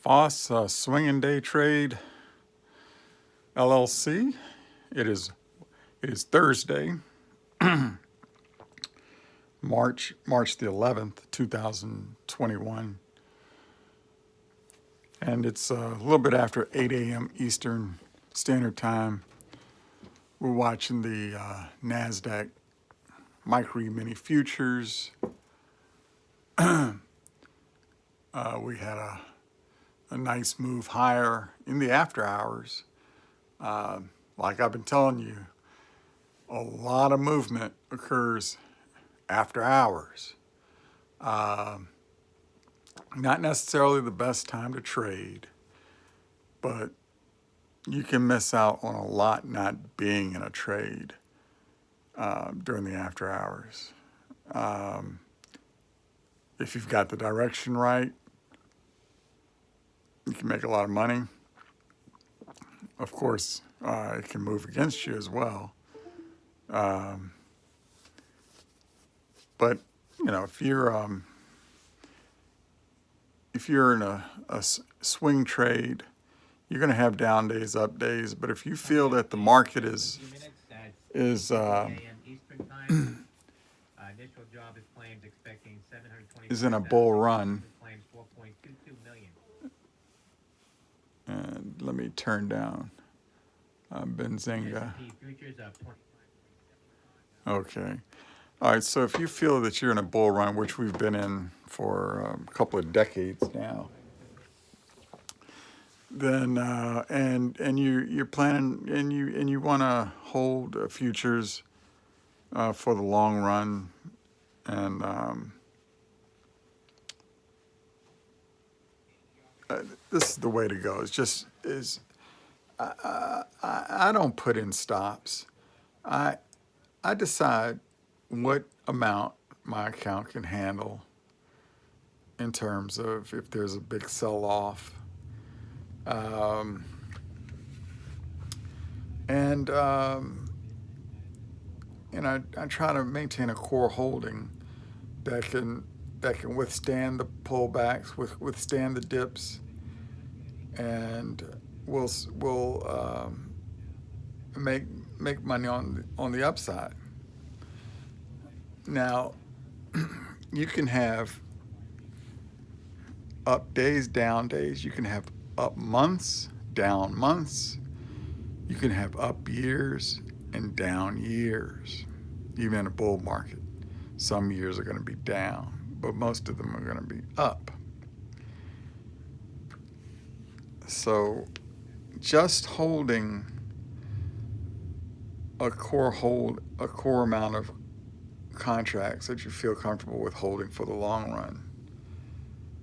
FOS Swing and Day Trade LLC. It is Thursday, March the 11th, 2021, and it's a little bit after 8 a.m. Eastern Standard Time. We're watching the NASDAQ Micro Mini Futures. We had a nice move higher in the after hours. Like I've been telling you, a lot of movement occurs after hours. Not necessarily the best time to trade, but you can miss out on a lot not being in a trade during the after hours. If you've got the direction right, you can make a lot of money. Of course, it can move against you as well. But you know, if you're in a swing trade, you're going to have down days, up days. But if you feel that the market is in a bull run, and let me turn down Benzinga. Okay. All right, so if you feel that you're in a bull run, which we've been in for a couple of decades now, then and you're planning and you want to hold futures for the long run, and this is the way to go. I don't put in stops. I decide what amount my account can handle in terms of if there's a big sell-off. And I try to maintain a core holding that can withstand the pullbacks, withstand the dips, and will make money on the upside. Now, you can have up days, down days. You can have up months, down months. You can have up years and down years, even in a bull market. Some years are going to be down, but most of them are going to be up. So just holding a core amount of contracts that you feel comfortable with holding for the long run,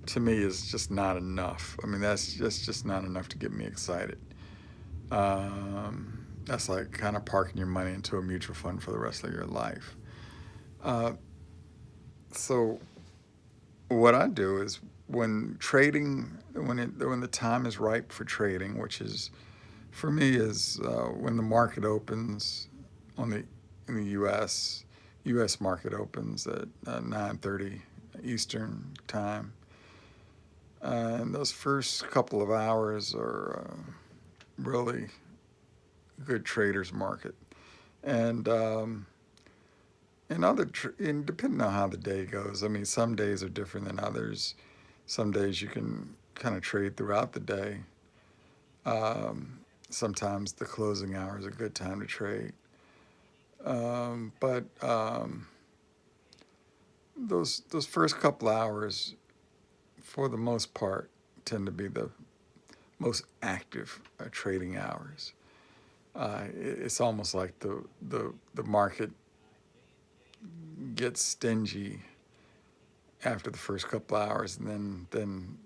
to me, is just not enough. I mean, that's just not enough to get me excited. That's like kind of parking your money into a mutual fund for the rest of your life. So what I do is when trading, when the time is ripe for trading, which is for me is when the market opens in the U.S. market opens at 9:30 Eastern time. And those first couple of hours are really good traders market. And and depending on how the day goes, I mean, some days are different than others. Some days you can kind of trade throughout the day. Sometimes the closing hour is a good time to trade. But those first couple hours, for the most part, tend to be the most active trading hours. It's almost like the market gets stingy after the first couple hours, and then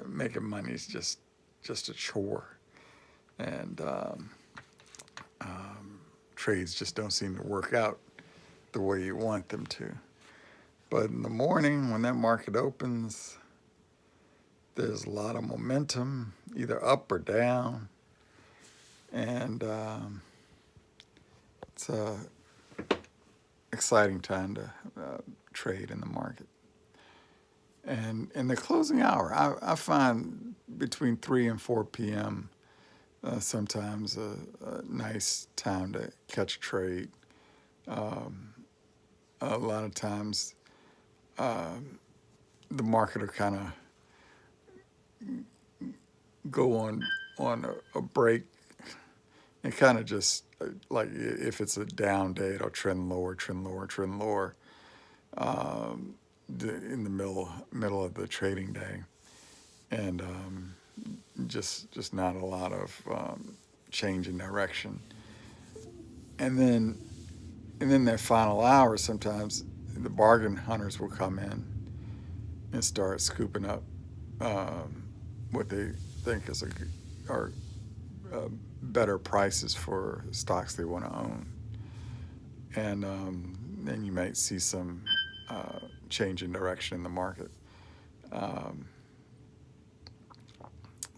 making money is just a chore, and trades just don't seem to work out the way you want them to. But in the morning, when that market opens, there's a lot of momentum, either up or down, and it's a exciting time to trade in the market. And in the closing hour, I find between 3 and 4 p.m. Sometimes a nice time to catch a trade. Um, a lot of times the market will kind of go on a break and kind of just like if it's a down day, it'll trend lower, trend lower, trend lower in the middle of the trading day, and just not a lot of change in direction. And then that final hour, sometimes the bargain hunters will come in and start scooping up what they think is are better prices for stocks they want to own, and then you might see some change in direction in the market. Um,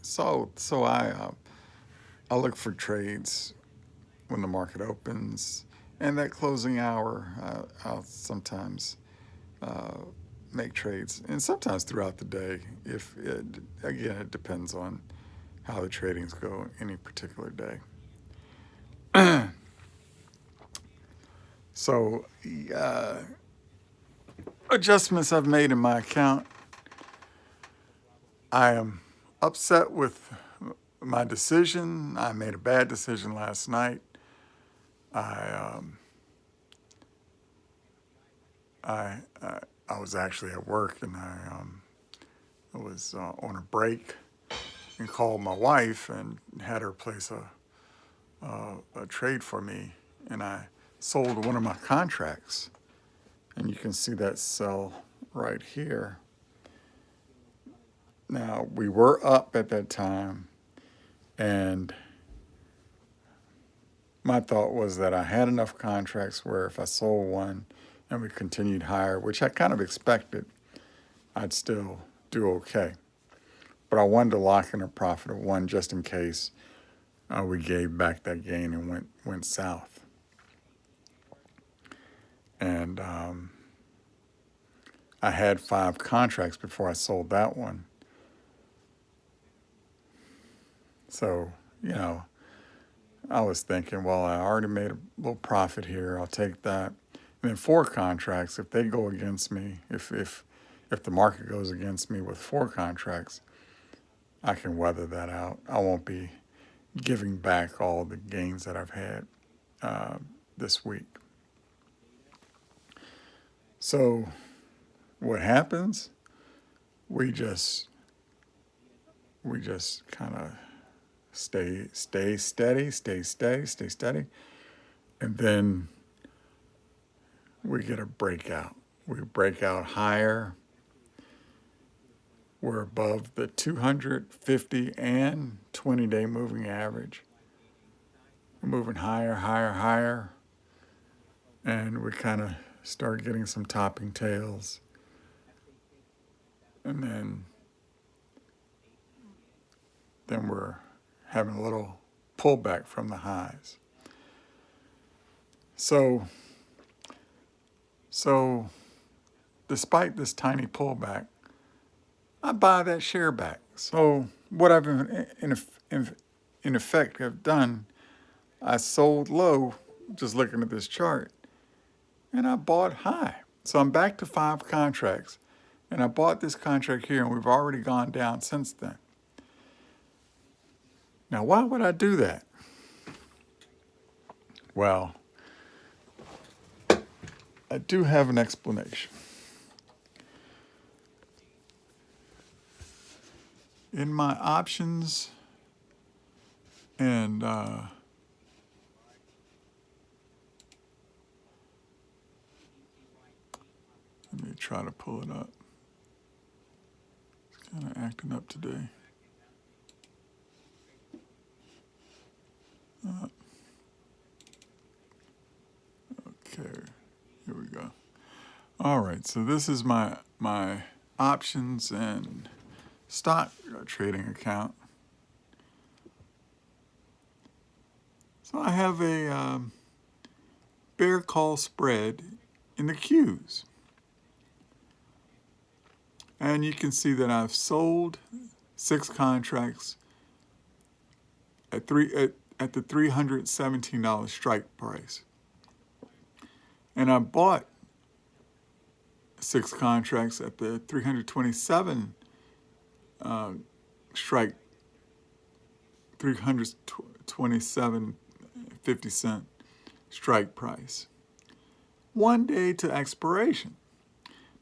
so I look for trades when the market opens, and that closing hour I'll sometimes uh, make trades, and sometimes throughout the day. If it, again, it depends on how the tradings go any particular day. So adjustments I've made in my account. I am upset with my decision. I made a bad decision last night. I um, I was actually at work, and I was on a break and called my wife and had her place a trade for me, and I sold one of my contracts, and you can see that sell right here. Now, we were up at that time, and my thought was that I had enough contracts where if I sold one and we continued higher, which I kind of expected, I'd still do okay. But I wanted to lock in a profit of one just in case we gave back that gain and went south. And I had 5 contracts before I sold that one. So, I was thinking, well, I already made a little profit here. I'll take that. And then 4 contracts, if they go against me, if the market goes against me with 4 contracts, I can weather that out. I won't be giving back all the gains that I've had this week. So what happens? We just kind of stay steady, and then we get a breakout. We break out higher. We're above the 250 and 20-day moving average. We're moving higher, and we kind of start getting some topping tails, and then we're having a little pullback from the highs. So despite this tiny pullback, I buy that share back. So what I've in effect have done, I sold low, just looking at this chart, and I bought high. So I'm back to 5 contracts, and I bought this contract here, and we've already gone down since then. Now, why would I do that? Well, I do have an explanation. In my options and let me try to pull it up. It's kind of acting up today. Okay, here we go. All right, so this is my options and stock trading account. So I have a bear call spread in the Qs. And you can see that I've sold 6 contracts at the $317 strike price. And I bought 6 contracts at the 327 strike, 327.50 strike price. 1 day to expiration.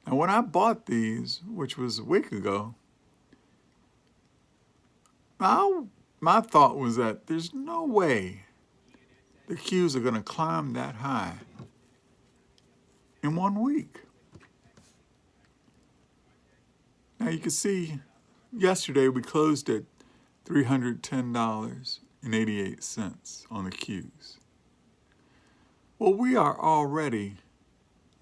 Now, when I bought these, which was a week ago, my thought was that there's no way the Qs are going to climb that high in 1 week. Now you can see yesterday we closed at $310.88 on the Qs. Well, we are already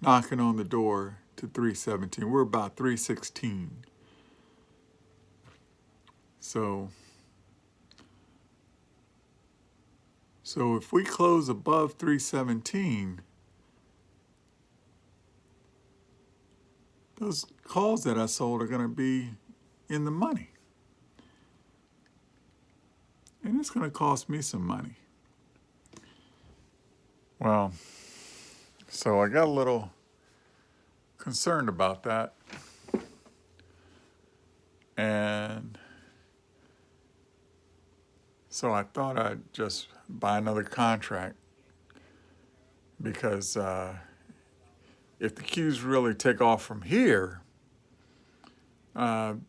knocking on the door to 317. We're about 316. So if we close above 317, those calls that I sold are going to be in the money. And it's going to cost me some money. Well, so I got a little concerned about that. And so I thought I'd just buy another contract because if the Qs really take off from here, those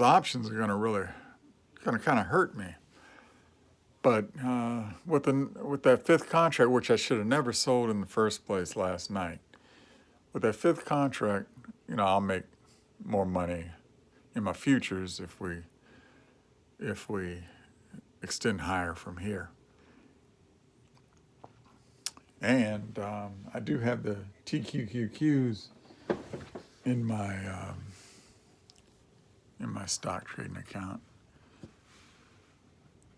options are going to kind of hurt me. But with that 5th contract, which I should have never sold in the first place last night, with that 5th contract, I'll make more money in my futures if we extend higher from here. And I do have the TQQQs in my stock trading account,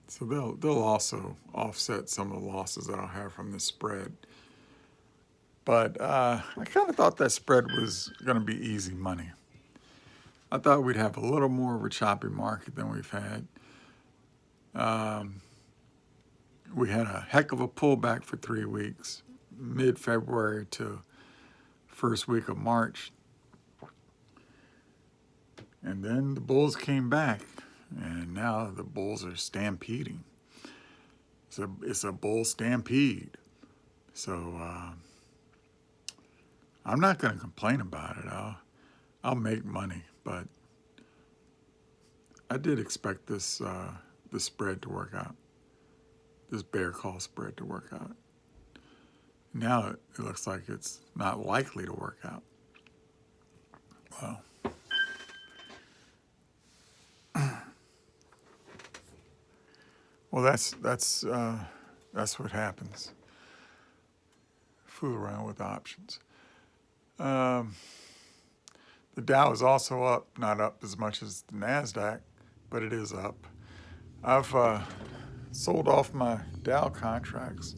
so they'll also offset some of the losses that I'll have from this spread. But I kind of thought that spread was going to be easy money. I thought we'd have a little more of a choppy market than we've had. We had a heck of a pullback for 3 weeks, mid-February to first week of March. And then the bulls came back, and now the bulls are stampeding. It's a bull stampede. So I'm not going to complain about it. I'll make money, but I did expect this spread to work out. This bear call spread to work out. Now it looks like it's not likely to work out. Well, that's what happens. Fool around with options. The Dow is also up, not up as much as the NASDAQ, but it is up. I've sold off my Dow contracts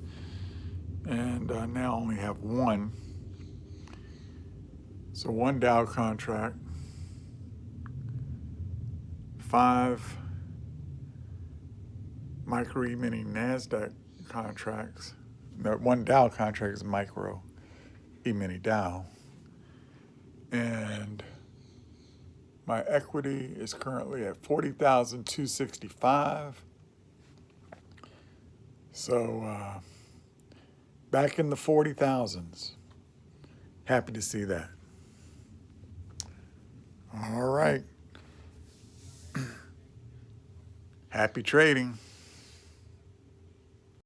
and now only have one. So one Dow contract, 5 micro E-mini NASDAQ contracts. That one Dow contract is micro E-mini Dow. And my equity is currently at $40,265. So back in the 40,000s. Happy to see that. All right. Happy trading.